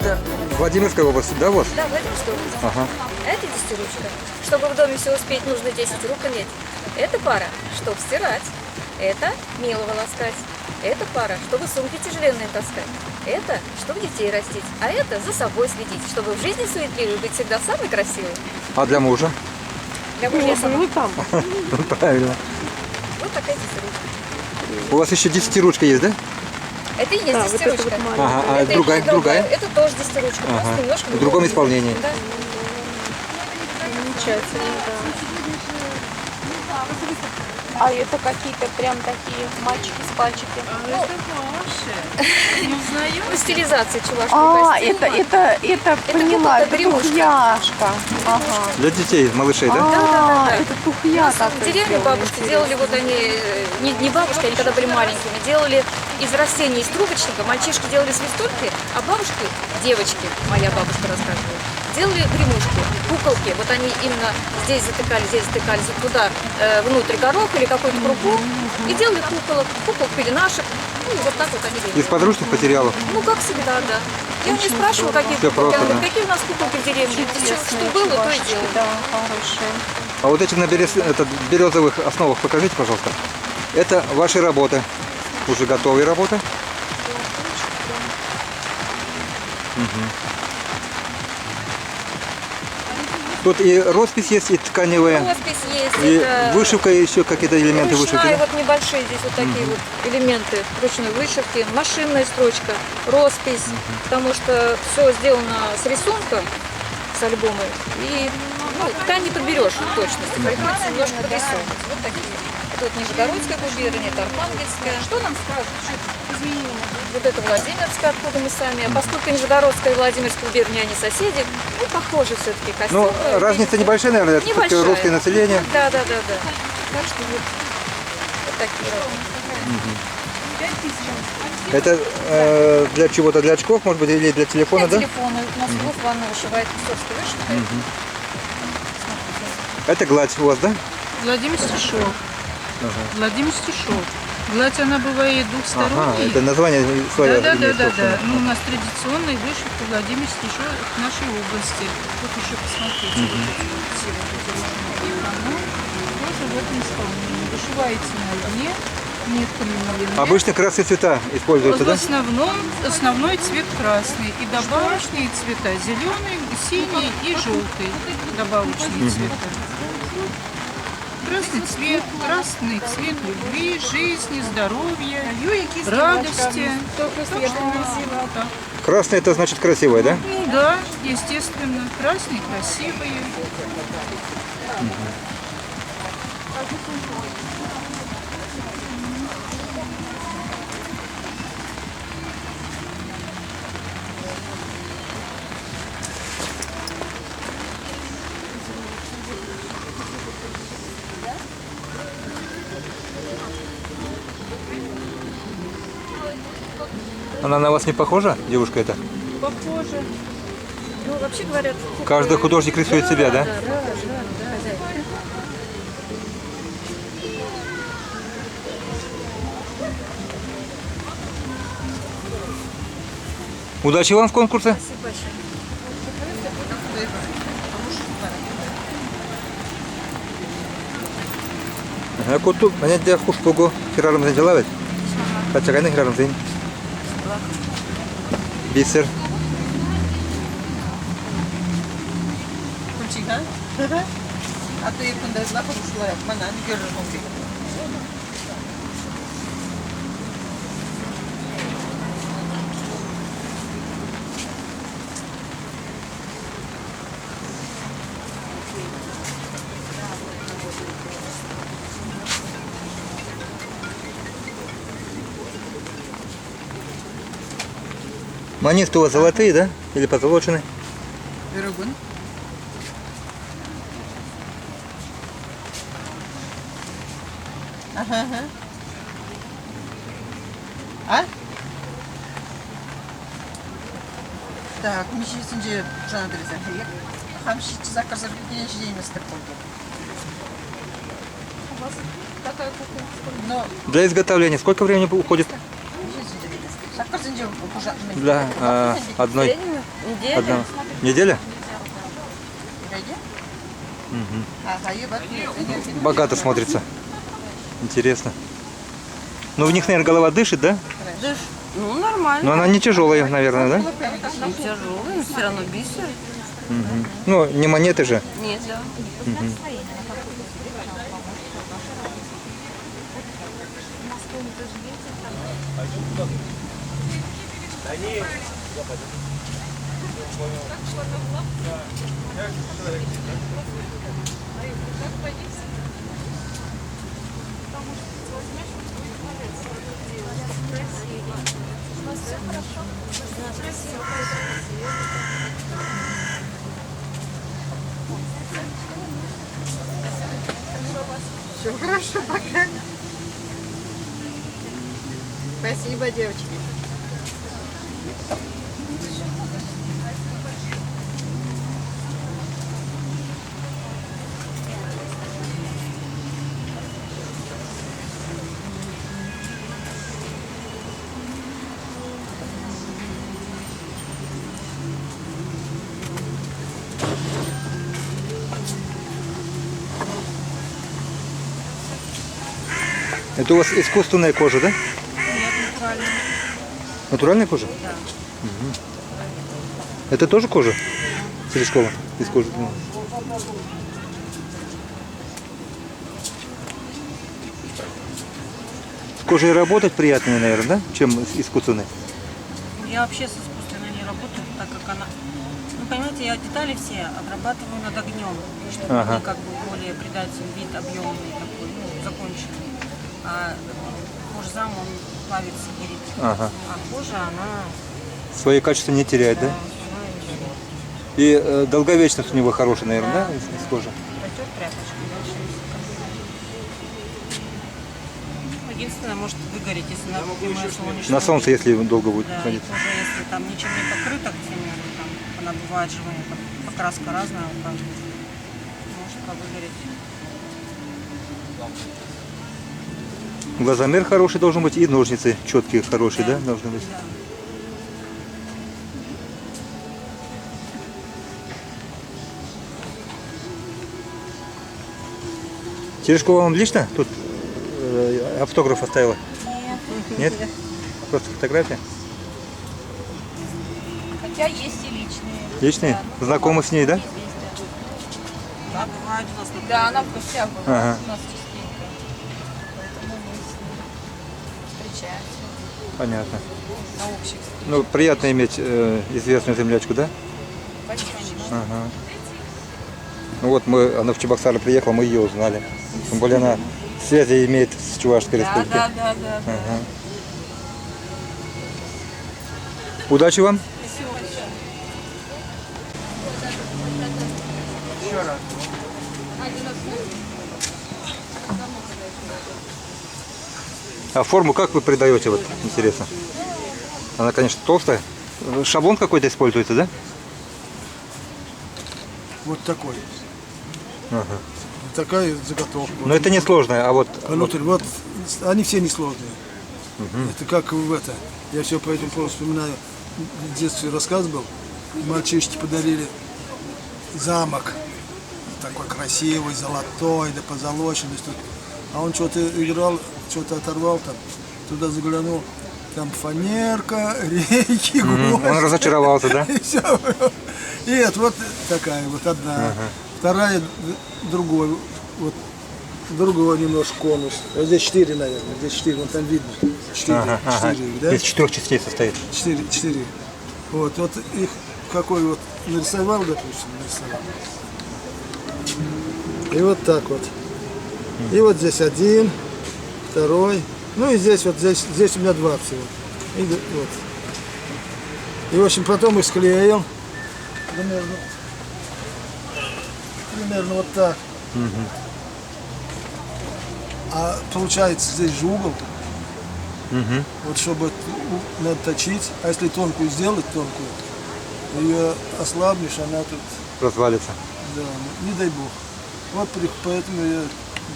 Да. Владимирская область, да, у вас? Да, Владимирская область. Ага. Это десятиручка. Чтобы в доме все успеть, нужно 10 рук иметь. Это пара, чтобы стирать. Это милого ласкать. Это пара, чтобы сумки тяжеленные таскать. Это, чтобы детей растить. А это за собой следить, чтобы в жизни суетливой быть всегда самой красивой. А для мужа? Для мужа я сама. Правильно. Вот такая десятиручка. У вас еще десятиручка есть, да? Это и есть десятиручка. Ага, а Это другая? и другая. Это тоже десятиручка, Ага. просто немножко В другом исполнении. Да. Замечательно, да. А это какие-то прям такие мальчики-спальчики. Ну, стилизация чувашского А, костюма. это поняла, это погремушка. тухляшка. Ага. Для детей, малышей, да? А, да. это тухля В такая. деревне бабушки делали, вот они, не бабушки, они когда были маленькими, делали из растений, из трубочника, мальчишки делали свистульки, а бабушки, девочки, моя бабушка рассказывала, делали гремушки, куколки, вот они именно здесь затыкались, вот туда, внутрь горох или какую-то крупу, и делали кукол, пеленашек, ну и вот так вот они делали. Из подручных материалов. Ну как всегда, да. Я у нее спрашивала, какие Всё куколки, просто, она говорит, да. какие у нас куколки в деревне, что было, то и делали. Да, хорошие. А вот эти на березовых основах покажите, пожалуйста. Это ваши работы. Уже готовые работы. Мгм. Тут и роспись есть, и тканевая, Роспись есть, и это вышивка, еще какие-то элементы вышивки. ручная, Да? вот небольшие здесь вот такие вот элементы ручной вышивки, машинная строчка, роспись, потому что все сделано с рисунка, с альбома, и ткань не подберешь в точности, приходится немножко подрисовывать. Вот такие. Это вот Нижегородская губерния, это Архангельская. Что нам скажут? Вот это Владимирская, откуда мы сами. А поскольку Нижегородская и Владимирская губерния, они соседи, ну, похожи все-таки костюмы. Ну, разница небольшая, наверное, это Небольшая. русское население. Да. Так что вот такие разные. Это для чего-то, для очков, может быть, или для телефона, Для да? телефона. У нас вот ванна вышивает песовской вышивкой. Это гладь у вас, да? Владимир Стишов. Владимир Стишов. Гладь она бывает Ага, двухсторонней. это название свое. Да. имеет собственное. Ну, у нас традиционная вышивка Владимир Стишов в нашей области. Вот еще посмотрите. Вот эти вот все вот эти ручные каналы. Тоже в этом исполнении. Вышивается на огне, нитками на льне. Обычно красные цвета используются, В да? основном основной цвет красный и добавочные цвета зеленый, синий и желтый добавочные цвета. Красный цвет любви, жизни, здоровья, радости. Так. Красный это значит красивое, да? Ну да, естественно, красный красивый. Она на вас не похожа, девушка эта? Похоже. Ну, вообще говорят... Каждый художник рисует себя, да? Удачи вам в конкурсе. Спасибо большое. Aku tuh banyak dia khusus pogo kira ramzan jelawet. Kacakannya kira ramzan. Бисер. Кульчига? А ты кундазла пошла, мана не görür onu. Монеты у вас золотые, да? Или позолоченные? Верогун. Ага. А? Так, мы сейчас инде жана дерезен хейек. Хамши заказ зарубежный день мистер Полги. Такая кукла. Но Для изготовления сколько времени уходит? Сакар зинже пожарный. Для одной... Неделя. Одна неделя? Ага, ебать. Богато смотрится. Интересно. Ну, в них, наверное, голова дышит, да? Дышь. Ну, нормально. Но она не тяжелая, наверное, да? Не тяжелый, но все равно бисер. Ну, не монеты же. Нет, да. Все хорошо, пока. Спасибо, девочки. Это у вас искусственная кожа, да? Нет, натурально. Натуральная кожа? Да. Это тоже кожа? Сережкова? Из кожи? С кожей работать приятнее, наверное, да? Чем с искусственной? Я вообще с искусственной не работаю, так как она... Ну, понимаете, я детали все обрабатываю над огнем, чтобы Ага. они как бы более придать им вид объемный такой, ну, законченный. А кожзам, он плавится, горит. Ага. А кожа, она... Свои качества не теряет, да? И долговечность у него хорошая, наверное, да? Из кожи? Протер тряпочкой, дальше единственное, может выгореть, если на прямое солнечное. На солнце, если долго будет Да, и ходить. кожа, если там ничем не покрыта, к примеру, там, она бывает живая, там, покраска разная, вот так, может повыгореть. Глазомер хороший должен быть и ножницы четкие, хорошие, да, должны быть. Да. Терешкова вам лично тут автограф оставила? Нет. Нет? Просто фотография? Хотя есть и личные. Личные? Знакомы с ней, да? Да, бывает у нас, например, Да, она в гостях была Ага. у нас частенько. Поэтому мы с ней встречаемся Понятно. на общих встречах. Ну, приятно иметь известную землячку, да? Конечно. Ага. Ну вот она в Чебоксары приехала, мы ее узнали. Тем более она связи имеет с Чувашской республикой. Да. Ага. Удачи вам. А форму как вы придаете, вот интересно? Она, конечно, толстая. Шаблон какой-то используется, да? Вот такой. Ага. Такая заготовка. Но это не сложное, а вот Внутрь, вот, они все несложные. Это как в это. Я все по этому поводу вспоминаю. В детстве рассказ был. Мальчишки подарили замок. Такой красивый, золотой, да позолоченный. А он что-то играл, что-то оторвал там. Туда заглянул. Там фанерка, реки, гвозди. он разочаровался, да? И все. И это вот такая вот одна. Вторая другой. Вот другого немножко конус. Вот здесь 4, наверное. Здесь 4, вон там видно. 4, Ага, ага. 4, да? Из 4 частей состоит. 4. Вот их какой вот нарисовал, допустим, нарисовал. И вот так вот. И вот здесь 1, 2. Ну и здесь вот здесь у меня 2 всего. И вот. И в общем потом их склеил. Примерно вот так. А получается здесь же угол. Вот чтобы надо точить. А если тонкую сделать, тонкую, ее ослабнешь, она тут, Развалится. да, не дай бог. Вот поэтому я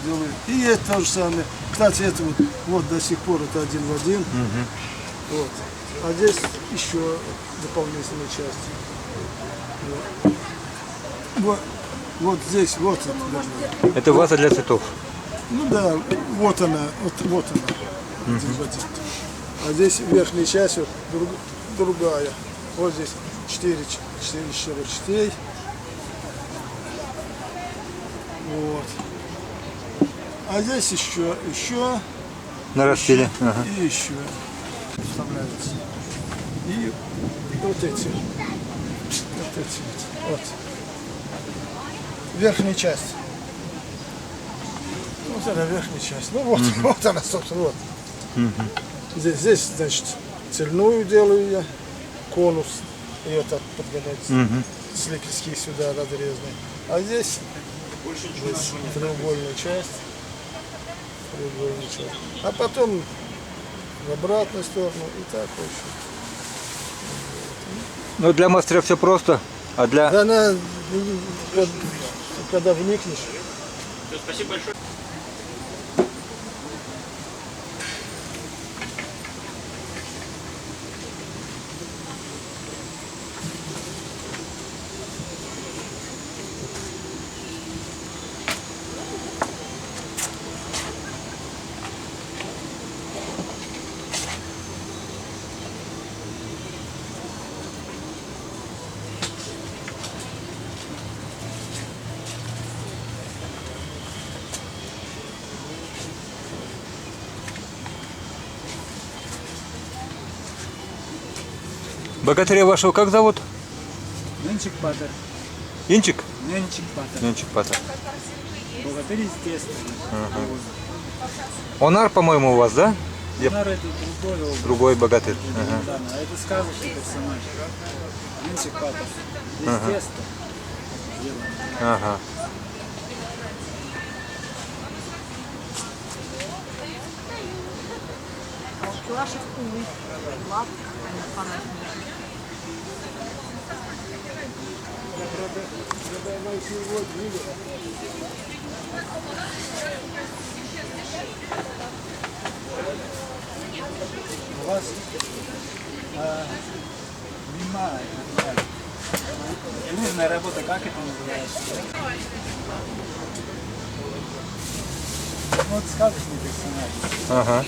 делаю. И это то же самое. Кстати, это вот до сих пор это 1 в 1. Вот. А здесь еще дополнительная часть. Вот здесь, вот это должно. Это ваза для цветов. Ну да, вот она, вот она. Здесь вот это. А здесь верхняя часть вот другая. Вот здесь 4 частей. Вот. А здесь еще Нарастили. Ага. и еще вставляется. И вот эти. Вот. Верхняя часть. Вот она верхняя часть. Ну вот, вот она, собственно, вот. Здесь, значит, цельную делаю я, конус, ее так подгонять, с лепестки сюда разрезанные. А здесь треугольная часть. А потом в обратную сторону и так вообще. Ну, для мастера все просто, а для... Да она, когда вникнешь. Спасибо большое. Богатыря вашего как зовут? Ненчик Патер. Инчик? Ненчик Патер. Ненчик Патер. Богатырь, естественно. Онар, по-моему, у вас, да? Нар это другой образ. Другой богатырь. Да, а это сказочный персонаж. Ненчик Патер. Естественно. Ага. У вас вина, нужная работа, как это называется? Вот сказочный персонаж. Ага.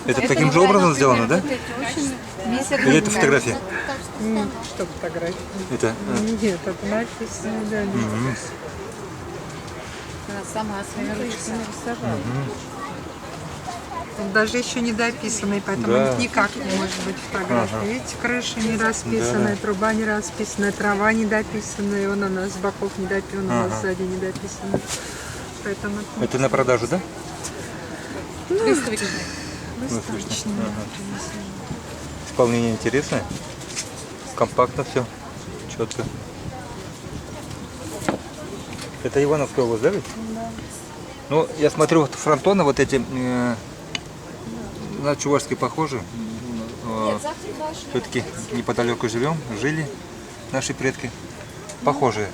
Это таким же образом сделано, да? Или это фотография? Что фотография? Это... Нет, это написано, да. Она сама своими ручками нарисовала. Он даже еще не дописанный, поэтому Да. никак не может быть фотография. Видите, крыша не расписанная, труба не расписанная, трава не дописанная, он у нас с боков не дописан, у нас сзади не дописано. Поэтому Это на продажу, да? Выставочный. выставочный. Исполнение интересное. Компактно все. Четко. Это Ивановская область, да? Ведь? Да. Ну, я смотрю, вот фронтоны вот эти на чувашские похожи. Все-таки неподалеку живем, жили наши предки. Похожие.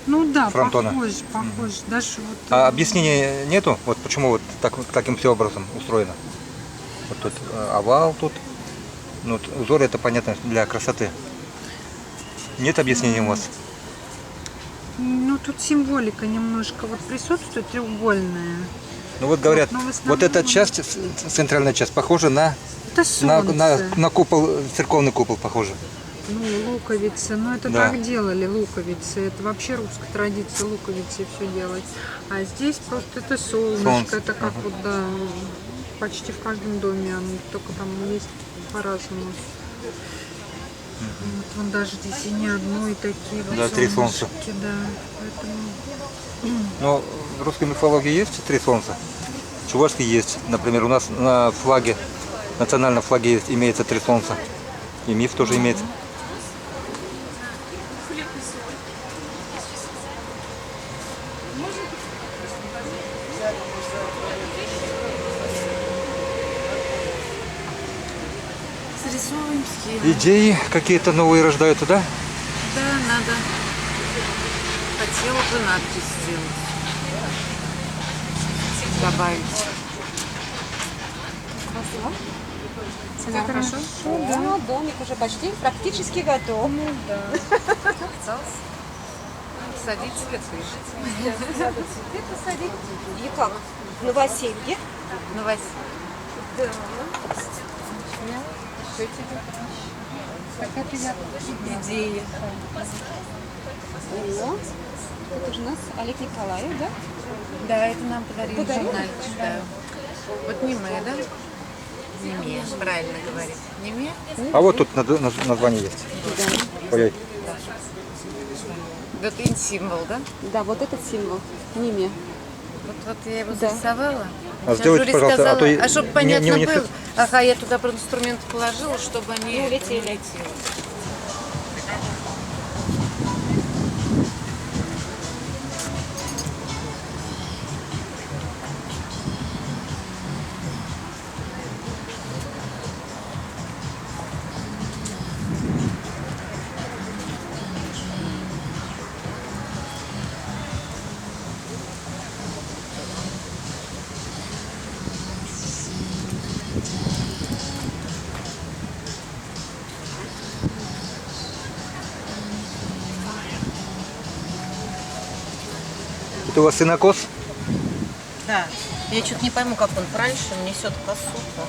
Ну да, Фронтона. похож. Даже вот, А объяснения нету? Вот почему вот таким все образом устроено? Вот тут овал тут. Ну, вот узор это понятно для красоты. Нет объяснения у вас? ну тут символика немножко вот присутствует, треугольная. Ну вот говорят, но в основном- вот эта часть, центральная часть, похожа на Это солнце. на купол, церковный купол похоже. Ну, луковицы, ну это Да. так делали, луковицы, это вообще русская традиция, луковицы все делать. А здесь просто это солнышко, Солнце, это как вот, да, почти в каждом доме, оно только там есть по-разному. Вот вон даже здесь и не одно, и такие вот Да, три солнца. солнышки, да, поэтому... Но в русской мифологии есть три солнца? Чувашский есть. Например, у нас на флаге, национальном флаге есть, имеется 3 солнца. И миф тоже имеется. Срисовываем схему. Идеи какие-то новые рождаются, да? Да, надо. Хотела бы надпись сделать. Добавить. Все хорошо? Да, домик уже почти практически готов. Садить цветы. Надо цветы посадить. И как? Новоселье. Новость. Да. Что тебе? Такая приятная Идея. О, это же у нас Олег Николаев, да? Да, это нам подарили Подарили? журнальчик, да. Вот Неме, да? Неме, правильно говорить. Неме? А вот тут название есть. Ой-ой. Вот символ, да? Да, вот этот символ. Ниме. Вот я его зарисовала. А Сейчас сделайте, жюри пожалуйста, сказала, а то и чтобы не понятно унесет. было. Ага, я туда просто инструменты положила, чтобы они Не улетели. улетели. Это у вас сенокос? Да. Я что-то не пойму, как он раньше несет косу-то.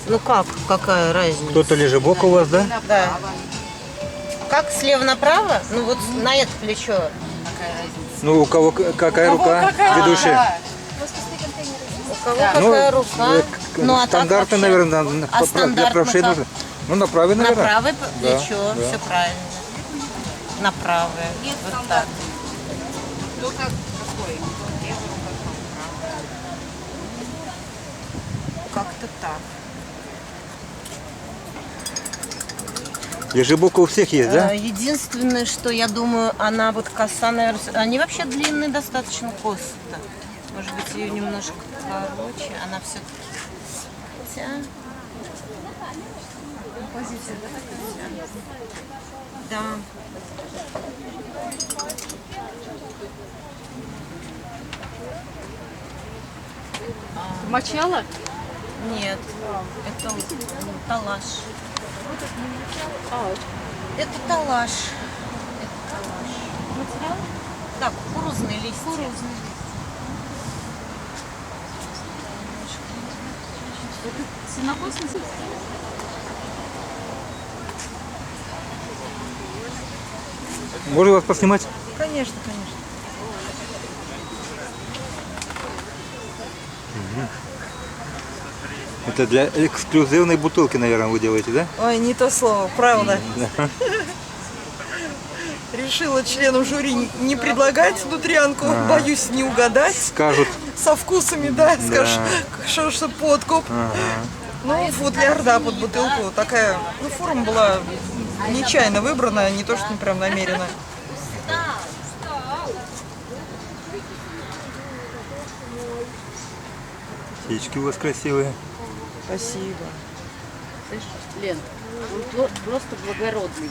Ну как? Какая разница? Кто-то лежебок у вас, да? Да. Как слева направо? Ну вот на это плечо. Ну, у кого какая рука ведущая? У кого какая рука? Ну а так Стандарты, вообще? наверное, А для стандартно правшей как? нужно. Ну, на правой, На наверное. правое Да, плечо, да. все правильно. На правое. Вот так. Ну как какой? Как-то так. Лежебока у всех есть, да? Единственное, что я думаю, она вот коса, наверное, они вообще длинные достаточно косы-то. Может быть, ее немножко короче, она все-таки. Хотя. Позиция, да? Да. Мочала? Нет, это талаш. Это талаш. Да, кукурузные листья. Сенокос? Можно вас поснимать? Конечно, конечно. Это для эксклюзивной бутылки, наверное, вы делаете, да? Ой, не то слово, правда. Решила членам жюри не предлагать внутрянку, боюсь не угадать. Скажут. Со вкусами, да, скажешь, что подкуп. Ну, футляр, да, под бутылку. Такая, ну, форма была нечаянно выбрана, не то, что прям намеренно. Птички у вас красивые. Спасибо. Лен, он просто благородный.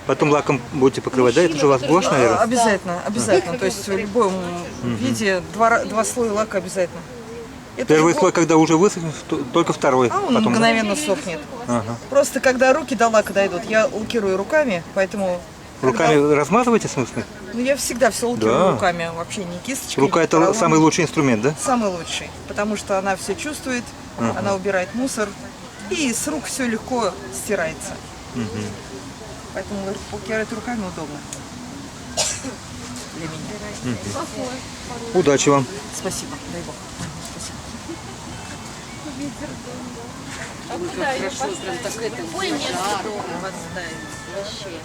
Потом лаком будете покрывать, да? Это же у вас гуашь, наверное? Обязательно, обязательно. То есть в любом виде два слоя лака обязательно. Это Первый же слой, когда уже высохнет, только второй. А он Потом... мгновенно сохнет. Ага. Просто когда руки до лака дойдут, я лакирую руками, поэтому... Руками размазываете, в смысле? Ну, я всегда все лакирую Да. руками, вообще не кисточкой. Рука не это поролоном. самый лучший инструмент, да? Самый лучший, потому что она все чувствует, она убирает мусор, и с рук все легко стирается. Поэтому лакировать руками удобно. Для меня. Удачи вам. Спасибо, дай бог. Хорошо, прям так это. Ой, мне здорово поставить вообще.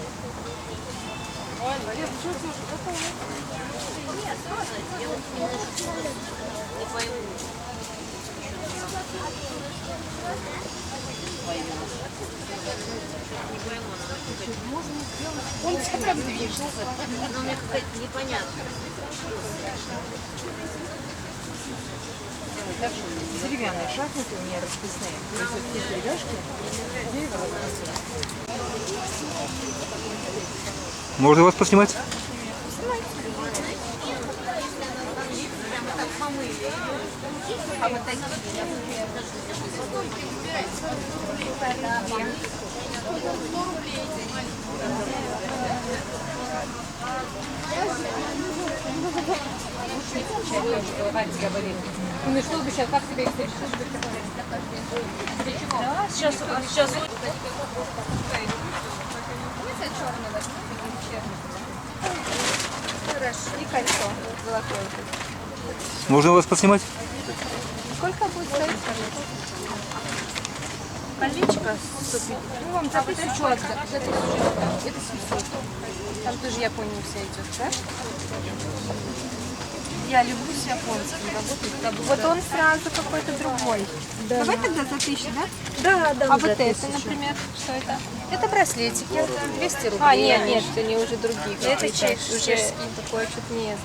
Но мне какая-то непонятная. Деревянные шахматы у меня расписные. То есть вот здесь деревяшки, дерево Можно вас поснимать? Ну что бы сейчас, как тебе их сейчас. Хорошо. И кольцо золотое. Можно вас поснимать? Сколько будет стоить? колечко 150. Ну, вам за 1000 отдать. За 1000 отдам. Это 700. Там тоже Япония вся идет, да? Я люблю с японским работать. Вот он сразу какой-то другой. Да. Давай тогда за 1000, да? Да, да. А вот это, например, что это? Это браслетики, 200 рублей. А, нет, нет, они уже другие. Это чешский такой, что-то не...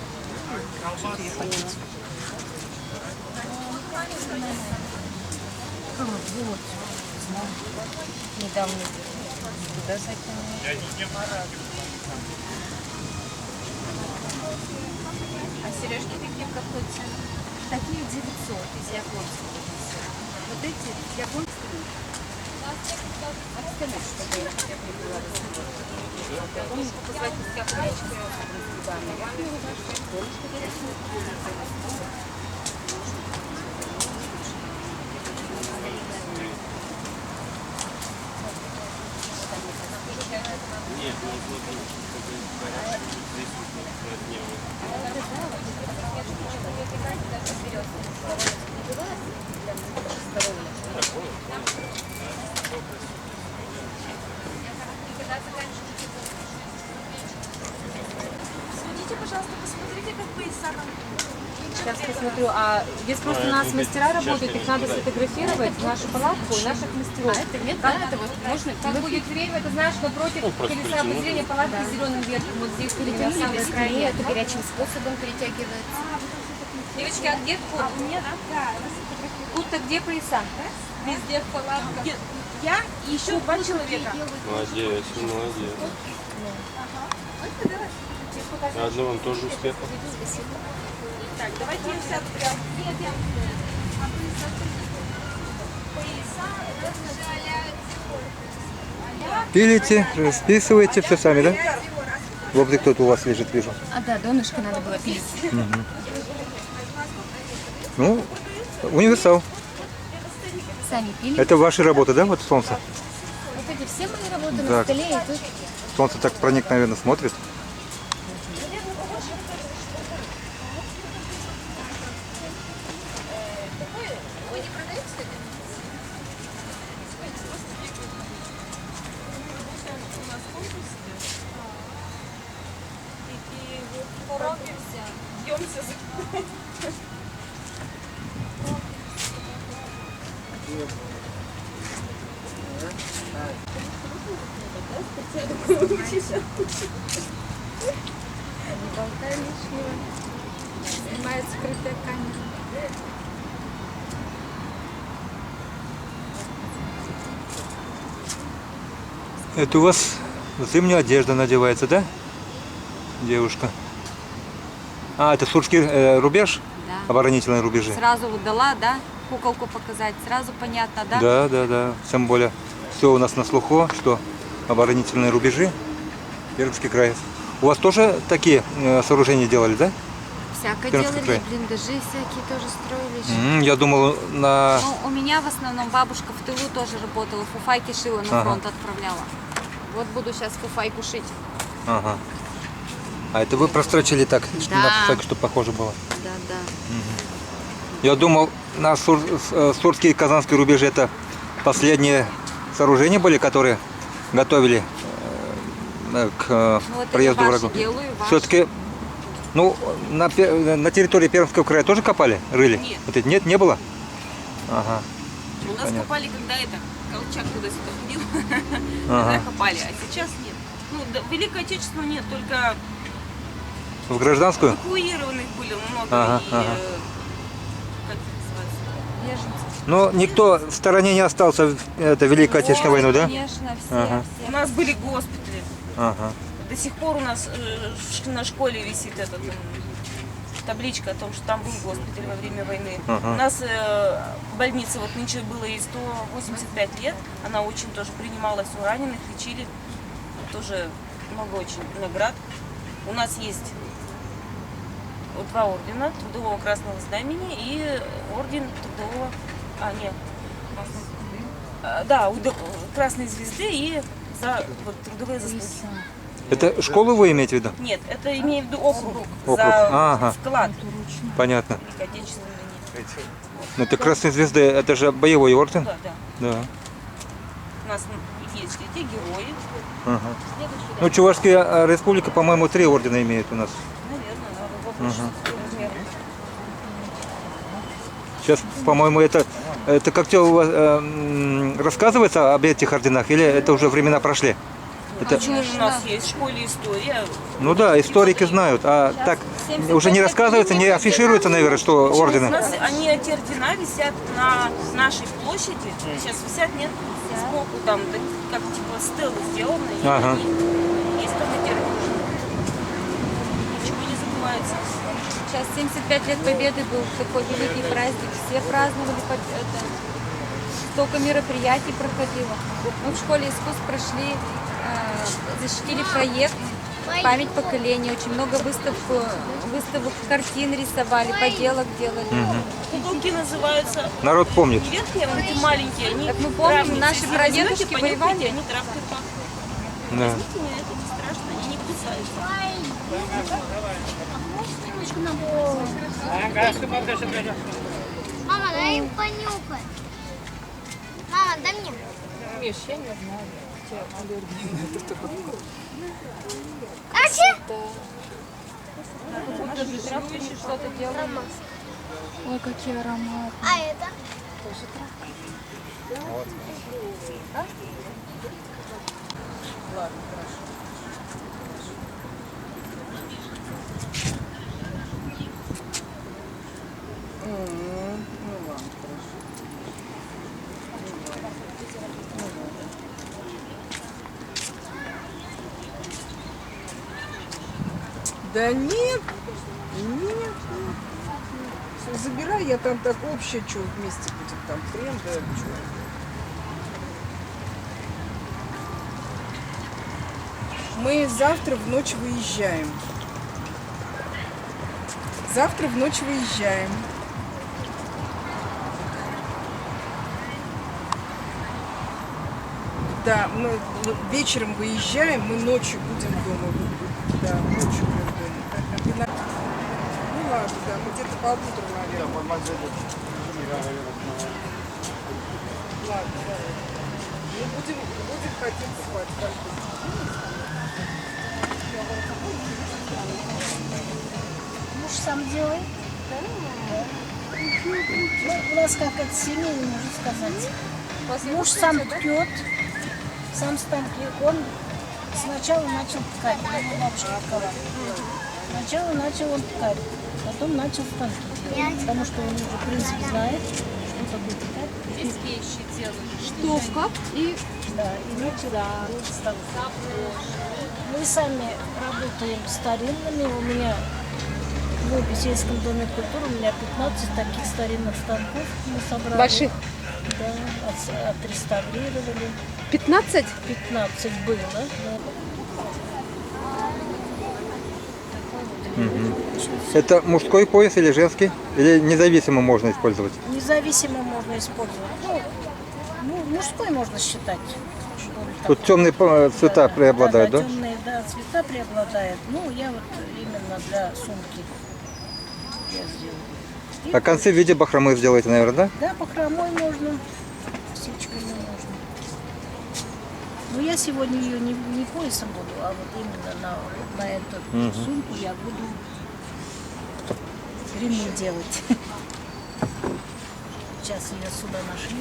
Вот. Недавно туда закинули. А сережки какие, в какой цене? Такие 900 из японских. Вот эти японские. Сходите, пожалуйста, посмотрите, как пояса нам. Сейчас посмотрю. А здесь просто у нас мастера работают, их надо сфотографировать в нашу палатку и наших мастеров. Это нет, да, это вот можно. Как будет время, ты знаешь, напротив колеса определения палатки с зеленым верхом. Вот здесь на самой крайне. Это горячим способом перетягивается. Девочки, а где вход? Нет, да. Тут-то где пояса? Везде в палатках. Я и еще 2 человека. Молодец, молодец. Одно вам тоже успеха. Так, давайте я сяду прям. Нет, я... Пилите, расписываете все сами, да? Вот где кто-то у вас лежит, вижу. А, да, донышко надо было пилить. Ну, универсал. Сами пили. Это ваши работы, да, вот солнце? Вот эти все мои работы на Так. столе, и тут Солнце так проникновенно смотрит. снимает скрытая камера. Это у вас зимняя одежда надевается, да? Девушка. А, это сурский рубеж? Да. Оборонительные рубежи? Сразу вот дала, да, куколку показать, сразу понятно, да? Да, да, да. Тем более все у нас на слуху, что оборонительные рубежи Пермский край. У вас тоже такие сооружения делали, да? Всякое Пермский делали, край. блиндажи всякие тоже строили. Я думал на... Ну, у меня в основном бабушка в тылу тоже работала, фуфайки шила, на фронт отправляла. Вот буду сейчас фуфайку шить. Ага. А это вы прострочили так, Да. на фуфайку, чтобы похоже было? Да, да. Я думал, на Сурские и Казанские рубежи это последние сооружения были, которые готовили к Ну, это проезду я врагов. ваши делаю, ваши. Все-таки, ну, на территории Пермского края тоже копали, рыли? Нет. Вот это нет, не было? Ага. У нас Понятно. копали, когда это, Колчак туда-сюда ходил, Ага. тогда копали, а сейчас нет. Ну, Великой Отечественной нет, только В гражданскую? эвакуированных были много, Ага, и, ага. как это называется, беженцев. Но никто в стороне не остался в это, Великой Отечественной войну, да? Конечно, все. Ага. У нас были госпитали. Ага. До сих пор у нас на школе висит этот табличка о том, что там был госпиталь во время войны. Ага. У нас больница вот нынче было ей 185 лет. Она очень тоже принимала все раненых, лечили. Тоже много очень наград. У нас есть вот 2 ордена Трудового Красного Знамени и орден Трудового... Красной Звезды и за вот, трудовые заслуги. Это школу вы имеете в виду? Нет, это имею в виду округ. Округ. За Ага. вклад. Понятно. Великой Отечественной войне. Ну, это Красной Звезды, это же боевой орден? Да, да. Да. У нас есть эти герои. Ага. Ну, Чувашская республика, по-моему, 3 ордена имеет у нас. Наверное, надо вопрос размерно. Сейчас, по-моему, это как-то у вас рассказывается об этих орденах, или это уже времена прошли? Это... Почему у нас есть в школе история? Ну да, историки знают, а так уже не рассказывается, не афишируется, наверное, что У ордены. нас эти ордена висят на нашей площади. Сейчас висят, нет, сбоку там, как типа стелы сделаны. И Ага. они есть там эти ордена. Ничего не забывается. Сейчас 75 лет Победы был такой великий праздник. Все праздновали это. Столько мероприятий проходило. Мы в школе искусств прошли, защитили проект «Память поколения». Очень много выставок картин рисовали, поделок делали. Куколки называются. Народ помнит. Не верхние, а вот эти маленькие, они Так мы помним, травницы. наши Если прадедушки возьмете, понюхайте, воевали. они травкой пахнут. Да. Возьмите, мне это не страшно, они не кусаются. Мама, дай им понюхать. Мама, дай мне. Миш, я не знаю. У тебя аллергия. Что-то делаем. Ой, какие ароматы. А это? Да нет, нет. Всё, забирай, я там так общее, что вместе будем там крем, да, чё. Мы завтра в ночь выезжаем. Завтра в ночь выезжаем. Да, мы вечером выезжаем, мы ночью будем дома. Да, ночью будем дома. Ну ладно, да, мы где-то по утру, наверное. Ладно, да. Ну, будем хотеть спать каждый Муж сам делает? Ну, у нас как это семейно, можно сказать. Муж сам ткет, сам станки. Он сначала начал ткать, его бабушка ткала. Сначала начал он ткать, потом начал станки делать, потому что он уже, в принципе, знает, что такое ткать. Здесь вещи делают. Штовка и, да, и начала. Мы сами работаем старинными. У меня в сельском доме культуры у меня 15 таких старинных станков мы собрали. Больших? Да, отреставрировали. 15? 15 было. Это мужской пояс или женский? Или независимо можно использовать? Независимо можно использовать. Ну, мужской можно считать. Тут темные цвета преобладают, да? Темные, да, цвета преобладают. Ну, я вот именно для сумки я сделала. А концы в виде бахромы сделаете, наверное, да? Да, бахромой можно, птичками можно. Но я сегодня ее не поясом буду, а вот именно на эту сумку я буду ремень делать. Сейчас ее сюда нашью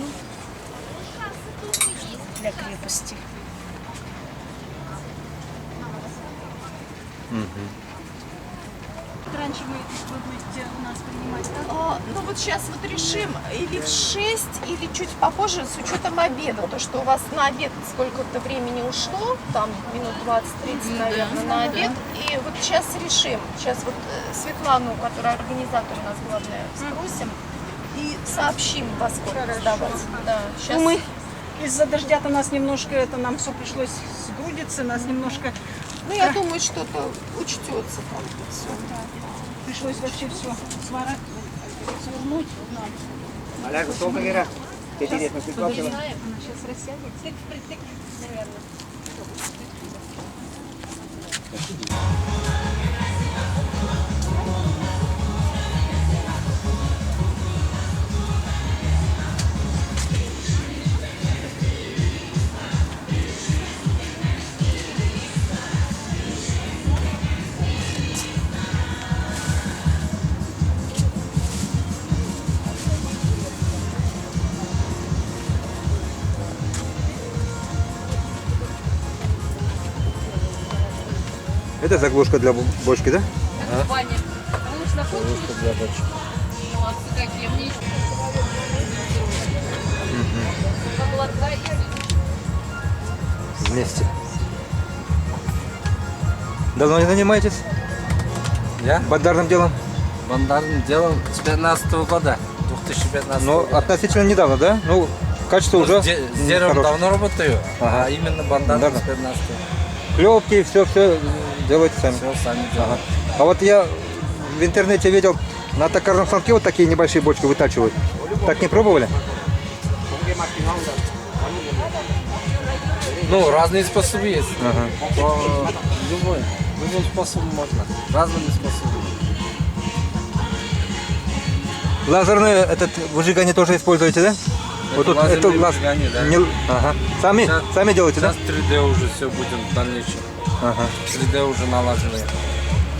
для крепости. Раньше вы будете у нас принимать? Ну вот сейчас вот решим, или в 6, или чуть попозже, с учетом обеда. То, что у вас на обед сколько-то времени ушло, там минут 20-30, наверное, на обед. И вот сейчас решим. Сейчас вот Светлану, которая организатор у нас главная, спросим и сообщим, во сколько сдавать. Да, сейчас... Мы из-за дождя-то нас немножко, нам все пришлось сгрудиться, нас немножко... Ну, я думаю, что-то учтется там все. Пришлось вообще все свернуть. Аля, готова, Вера? Интересно, ты Она сейчас рассядет. Наверное. Это заглушка для бочки, да? Ваня, лучше на фото? Заглушка для бочки. Молодцы какие, мне еще. Молодца и Вместе. Давно не занимаетесь Я? бандарным делом? Бандарным делом с 15 года, 2015 Ну, года. относительно недавно, да? Ну, качество уже С деревом хорошее. давно работаю, Ага. а именно бандарным Бандарным. с 15 Клепки, все делаете сами. Все сами делаем. Ага. А вот я в интернете видел, на токарном станке вот такие небольшие бочки вытачивают. Так не пробовали? Ну, разные способы есть. Ага. Любым способом можно. Разными способами. Лазерное этот выжигание тоже используете, да? Вот тут это лазерное лаз... выжигание, да. не- Ага. Сами? Сейчас- Сами делаете, Сейчас да? 3D уже все будем в дальнейшем. Ага. 3D уже налаженные.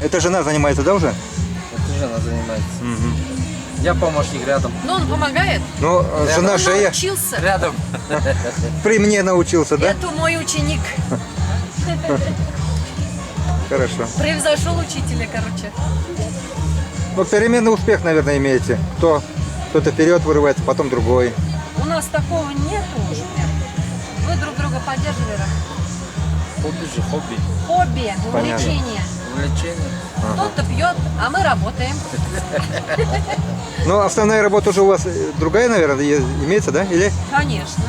Это жена занимается, да, уже? Это жена занимается. Я помощник рядом. Ну, он помогает? Ну, жена Он шея. научился. Рядом. При мне научился, да? Это мой ученик. Хорошо. Превзошел учителя, короче. Ну, переменный успех, наверное, имеете. Кто-то вперед вырывается, потом другой. У нас такого нету уже. Вы друг друга поддерживали. Хобби же, хобби. Хобби, Понятно. увлечение. Увлечение. Кто-то пьет, а мы работаем. Ну, основная работа уже у вас другая, наверное, имеется, да? Или? Конечно.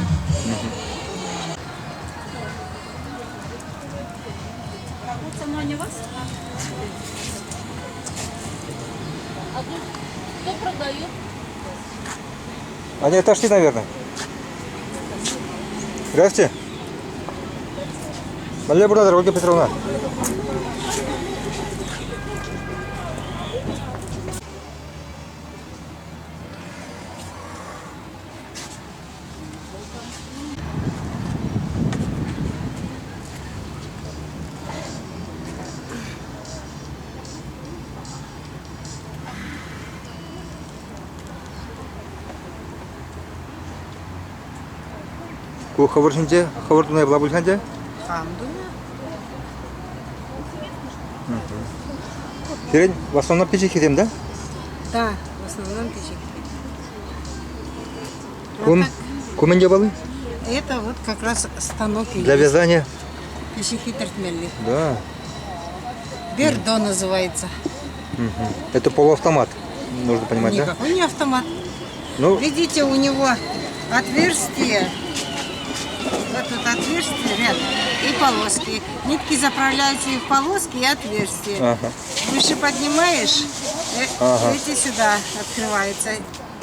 Кто продает? Они отошли, наверное. Здравствуйте. Маля Бурадыр, Ольга Петровна. Ку хабаршинче, хабардунай була булханче? Сирень, в основном печи хитим, да? Да, в основном печи. Куминде балы? Это вот как раз станок Для вязания? печи тартмельный. Да. Бердо называется. Это полуавтомат, нужно понимать, да? Никакой не автомат. Ну, Видите, у него отверстие. Вот тут отверстие ряд и полоски. Нитки заправляются и в полоски, и отверстия. ага. Выше поднимаешь, Ага. эти сюда открываются.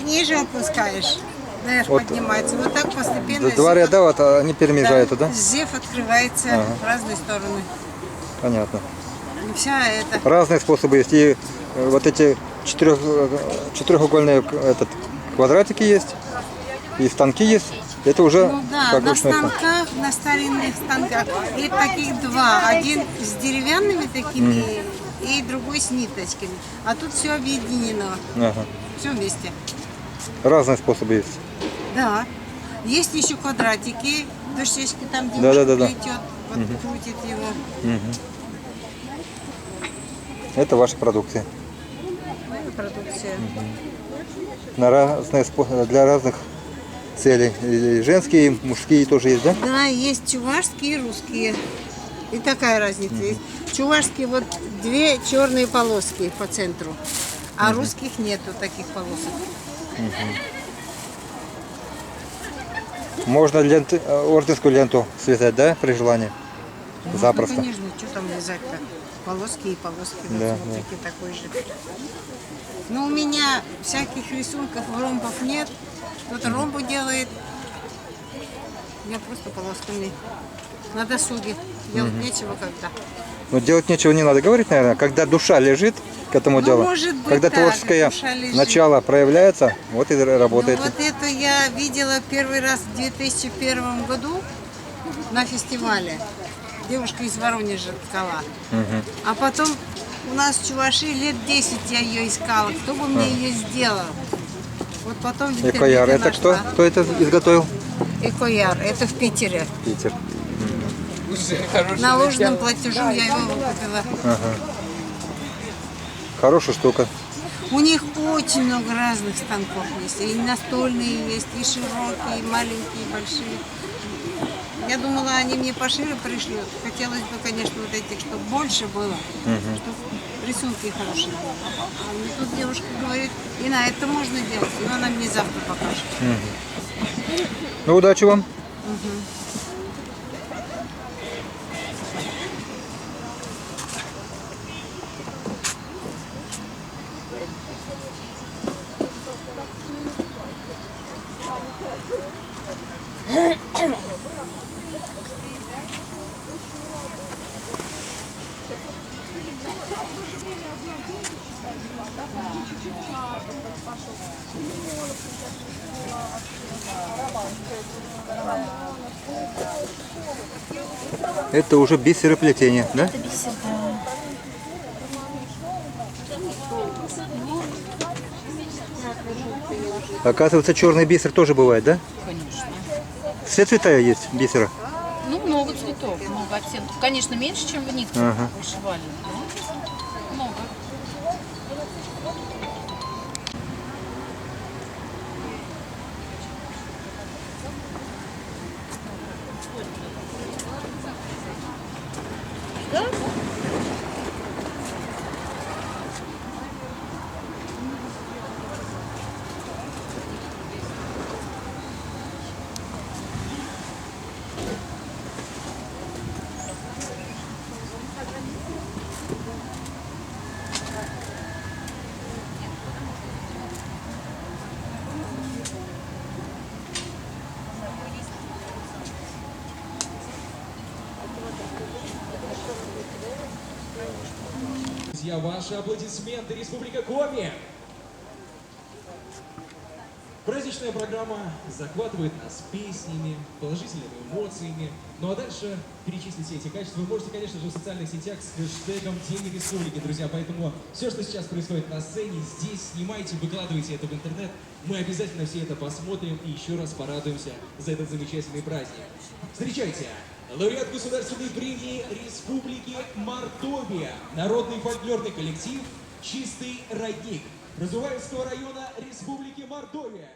Ниже опускаешь, наверх Вот. поднимается. Вот так постепенно. Два ряда, вот они перемежают, да? Зев открывается Ага. в разные стороны. Понятно. И вся это. Разные способы есть. И вот эти четырехугольные квадратики есть, и станки есть. Это уже Ну да, как на ручной станках, на старинных станках. И таких два. Один с деревянными такими, и другой с ниточками. А тут все объединено. Ага. Все вместе. Разные способы есть. Да. Есть еще квадратики, дощечки там Да, девушка да, да. плетет, вот крутит его. Мгм. Это ваши продукты. Моя продукция. На разные для разных целей. И женские, и мужские тоже есть, да? Да, есть чувашские и русские. И такая разница есть. Чувашские вот две черные полоски по центру, а русских нету таких полосок. Можно орденскую ленту связать, да, при желании? Запросто. Ну, конечно, что там вязать-то? Полоски и полоски. Вот Да, смотрите, такой же. Но у меня всяких рисунков, ромбов нет. Кто-то ромбу делает. У меня просто полосками. На досуге. Делать нечего когда. Но делать нечего не надо говорить, наверное. Когда душа лежит к этому Ну, делу, может быть, когда так, творческое душа лежит. начало проявляется, вот и работаете. Ну, вот это я видела первый раз в 2001 году на фестивале. Девушка из Воронежа ткала. А потом у нас в Чувашии лет 10 я ее искала. Кто бы мне ее сделал? Вот потом в интернете Экояр. Это кто? нашла. Кто это изготовил? Экояр. Это в Питере. Питер. Наложенным платежом я его выкупила. Ага. Хорошая штука. У них очень много разных станков есть. И настольные есть, и широкие, и маленькие, и большие. Я думала, они мне пошире пришлют. Хотелось бы, конечно, вот этих, чтобы больше было, чтобы рисунки хорошие были. А мне тут девушка говорит, и на это можно делать, но она мне завтра покажет. Ну, удачи вам. Это уже бисероплетение, да? Это бисер, да. Оказывается, черный бисер тоже бывает, да? Конечно. Все цвета есть бисера? Ну, много цветов, много оттенков. Конечно, меньше, чем в нитке вышивали, но много. Друзья, ваши аплодисменты, Республика Коми! Праздничная программа захватывает нас песнями, положительными эмоциями. Ну а дальше перечислить все эти качества вы можете, конечно же, в социальных сетях с хэштегом День Республики, друзья. Поэтому все, что сейчас происходит на сцене, здесь снимайте, выкладывайте это в интернет. Мы обязательно все это посмотрим и еще раз порадуемся за этот замечательный праздник. Встречайте! Лауреат государственной премии Республики Мордовия, народный фольклорный коллектив «Чистый родник» Разуваевского района Республики Мордовия.